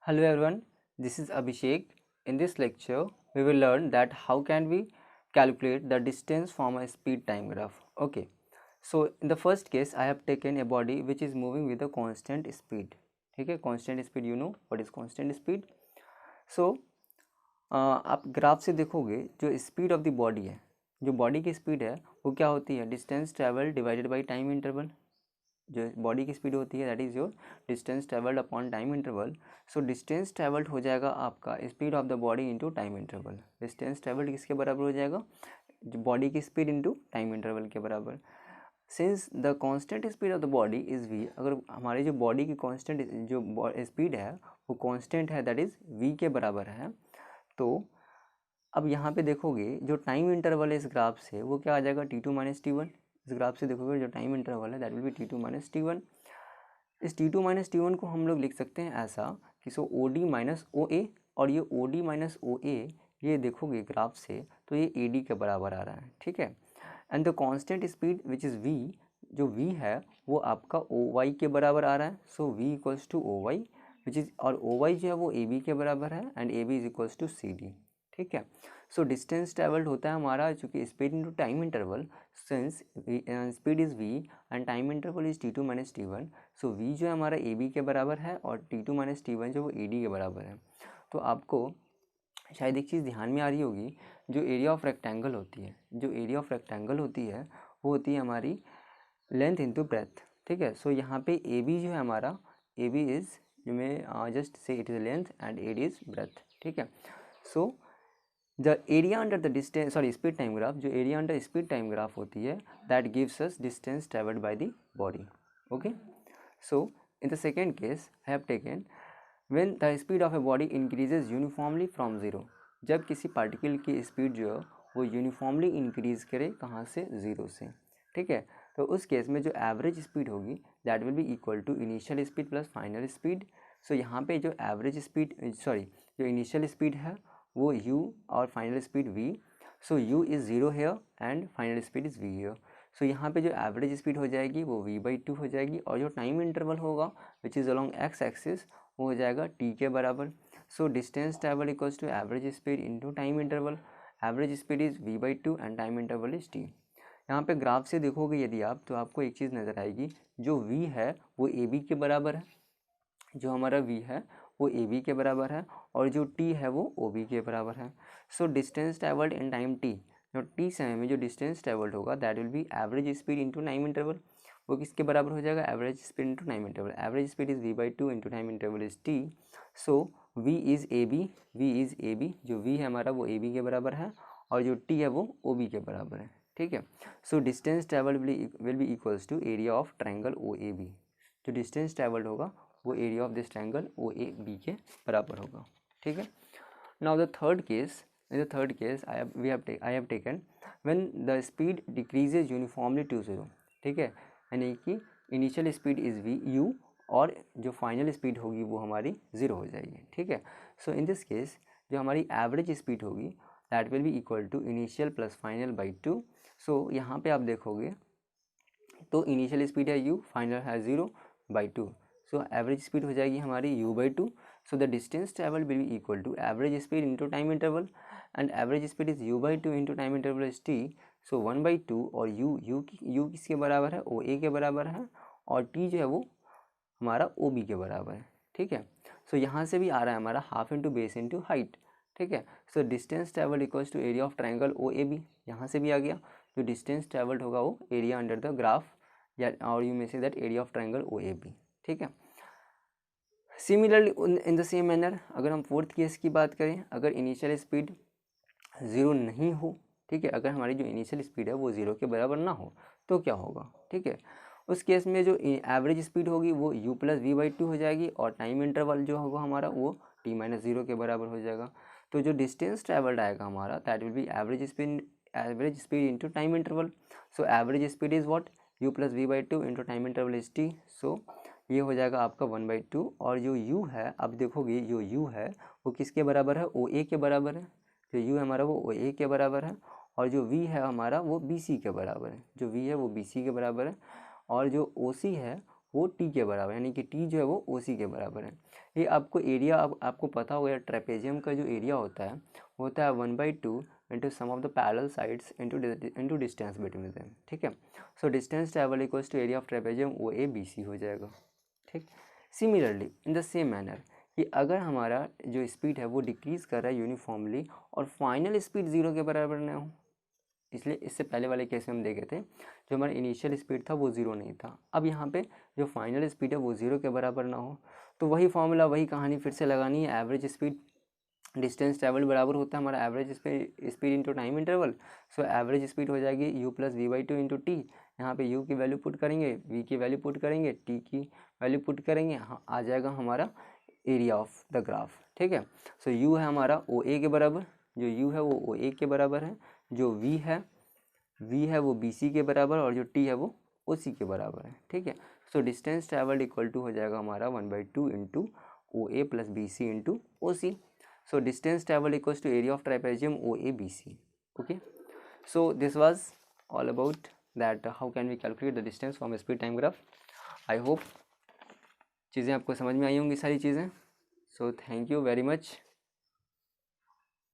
Hello everyone, this is Abhishek. In this lecture, we will learn that how can we calculate the distance from a speed time graph. Okay, so in the first case, I have taken a body which is moving with a constant speed. Okay, constant speed, you know what is constant speed. So आप graph से देखोगे जो speed of the body है, जो body की speed है वो क्या होती है, distance travel divided by time interval. जो बॉडी की स्पीड होती है that is your distance travelled upon time interval. So distance travelled हो जाएगा आपका speed of the body into time interval. Distance travelled किसके बराबर हो जाएगा, जो बॉडी की स्पीड इनटू टाइम इंटरवल के बराबर। Since the constant speed of the body is v, अगर हमारी जो बॉडी की कांस्टेंट जो स्पीड है वो कांस्टेंट है दैट इज़ वी के बराबर है, तो अब यहाँ पे देखोगे जो टाइम इंटरवल है इस ग्राफ से वो क्या आ जाएगा, T2 माइनस T1। इस ग्राफ से देखोगे जो टाइम इंटरवल है that will B T2 minus T1। इस T2 माइनस T1 को हम लोग लिख सकते हैं ऐसा कि सो OD माइनस OA, और ये OD माइनस OA ये देखोगे ग्राफ से तो ये AD के बराबर आ रहा है, ठीक है। And the constant speed which is V, जो V है वो आपका OY के बराबर आ रहा है। So V equals to OY which is, और OY जो है वो AB के बराबर है and AB is equals to CD, ठीक है। सो डिस्टेंस ट्रेवल्ड होता है हमारा चूँकि speed into time interval, since speed is v and time interval is T2 minus T1। So v जो है हमारा AB के बराबर है और T2 माइनस T1 जो वो AD के बराबर है। तो आपको शायद एक चीज़ ध्यान में आ रही होगी, जो एरिया ऑफ रेक्टेंगल होती है, जो एरिया ऑफ रेक्टेंगल होती है वो होती है हमारी लेंथ इंटू ब्रेथ, ठीक है। सो यहाँ पे AB जो है हमारा, AB इज़, जो मैं जस्ट से it is length and AD is breadth, ठीक है। So the area under the distance, sorry speed time graph, जो area under speed time graph होती है that gives us distance travelled by the body. Okay, so in the second case I have taken when the speed of a body increases uniformly from zero. जब किसी particle की speed जो है वो uniformly increase करे, कहाँ से, zero से, ठीक है। तो उस केस में जो एवरेज स्पीड होगी that will be equal to initial speed plus final speed. So यहाँ पे जो एवरेज स्पीड, सॉरी जो इनिशियल स्पीड है वो u और final speed v। So u is zero here and final speed is v here. सो यहाँ पे जो एवरेज स्पीड हो जाएगी वो v/2 हो जाएगी, और जो टाइम इंटरवल होगा which is along x axis वो हो जाएगा t के बराबर। So distance travel equals to average speed into time interval. Average speed is v/2 and time interval is t। यहाँ पे ग्राफ से देखोगे यदि आप तो आपको एक चीज़ नज़र आएगी, जो v है वो AB के बराबर है, जो हमारा v है वो AB के बराबर है, और जो t है वो OB के बराबर है। So distance travelled in time t, जो t समय में जो डिस्टेंस ट्रेवल्ड होगा that will B average speed into time interval. वो किसके बराबर हो जाएगा, average speed into time interval. Average speed is v/2 into time interval is t। So v is AB, जो v है हमारा वो AB के बराबर है, और जो t है वो OB के बराबर है, ठीक है। So distance travel will be equals to area of triangle OAB। जो डिस्टेंस ट्रेवल्ड होगा वो area of this triangle OAB के बराबर होगा, ठीक है। Now the third case, in the third case I have taken when the speed decreases uniformly to zero, ठीक है। यानी कि इनिशियल स्पीड इज़ u और जो फाइनल स्पीड होगी वो हमारी ज़ीरो हो जाएगी, ठीक है। सो इन दिस केस जो हमारी एवरेज स्पीड होगी that will be equal to initial plus final by 2। So यहाँ पे आप देखोगे तो इनिशियल स्पीड है u, फाइनल है 0/2। सो एवरेज स्पीड हो जाएगी हमारी u/2। So the distance travel will be equal to average speed into time interval, and average speed is u/2 into time interval is t। So 1/2, और u किसके बराबर है, OA के बराबर है, और t जो है वो हमारा OB के बराबर है, ठीक है। सो यहाँ से भी आ रहा है हमारा half into base into height, ठीक है। So distance travel equals to area of triangle OAB, यहाँ से भी आ गया। जो डिस्टेंस ट्रेवल्ड होगा वो एरिया अंडर द ग्राफ, या और you may say that area of triangle OAB, ठीक है। Similarly in the same manner अगर हम फोर्थ केस की बात करें, अगर इनिशियल स्पीड ज़ीरो नहीं हो, ठीक है, अगर हमारी जो इनिशियल स्पीड है वो ज़ीरो के बराबर ना हो तो क्या होगा, ठीक है। उस केस में जो एवरेज स्पीड होगी वो u प्लस v/2 हो जाएगी, और टाइम इंटरवल जो होगा हमारा वो t माइनस ज़ीरो के बराबर हो जाएगा। तो जो डिस्टेंस ट्रेवल्ड आएगा हमारा that will B average speed into time interval. So average speed is what, u plus v/2 into time interval is t। सो ये हो जाएगा आपका 1/2, और जो u है अब देखोगे जो u है वो किसके बराबर है, OA के बराबर है। जो u है हमारा वो OA के बराबर है, और जो v है हमारा वो BC के बराबर है। जो v है वो BC के बराबर है, और जो OC है वो t के बराबर है, यानी कि t जो है वो OC के बराबर है। ये आपको एरिया, अब आपको पता होगा ट्रेपेजियम का जो एरिया होता है वो होता है 1/2 into sum of the parallel sides into distance between them, ठीक है। So distance travel equals to area of trapezium O A B C हो जाएगा, ठीक। Similarly in the same manner कि अगर हमारा जो स्पीड है वो डिक्रीज़ कर रहा है यूनिफॉर्मली और फाइनल स्पीड 0 के बराबर ना हो, इसलिए इससे पहले वाले केस में हम देखे थे जो हमारा इनिशियल स्पीड था वो 0 नहीं था, अब यहाँ पे जो फाइनल स्पीड है वो 0 के बराबर ना हो, तो वही फॉर्मूला वही कहानी फिर से लगानी है। एवरेज स्पीड डिस्टेंस ट्रैवल बराबर होता है हमारा average speed into time interval. सो एवरेज स्पीड हो जाएगी u plus v/2 into T. यहाँ पे u की वैल्यू पुट करेंगे, v की वैल्यू पुट करेंगे, t की वैल्यू पुट करेंगे, हाँ आ जाएगा हमारा एरिया ऑफ द ग्राफ, ठीक है। सो u है हमारा ओ ए के बराबर, जो u है वो ओ ए के बराबर है, जो v है वो बी सी के बराबर और जो t है वो ओ सी के बराबर है, ठीक है। So distance travelled equal to हो जाएगा हमारा 1/2 into O A plus B C into O C. So distance traveled equals to area of trapezium OABC. Okay. So this was all about that how can we calculate the distance from a speed time graph. I hope चीज़ें आपको समझ में आई होंगी सारी चीज़ें. So thank you very much.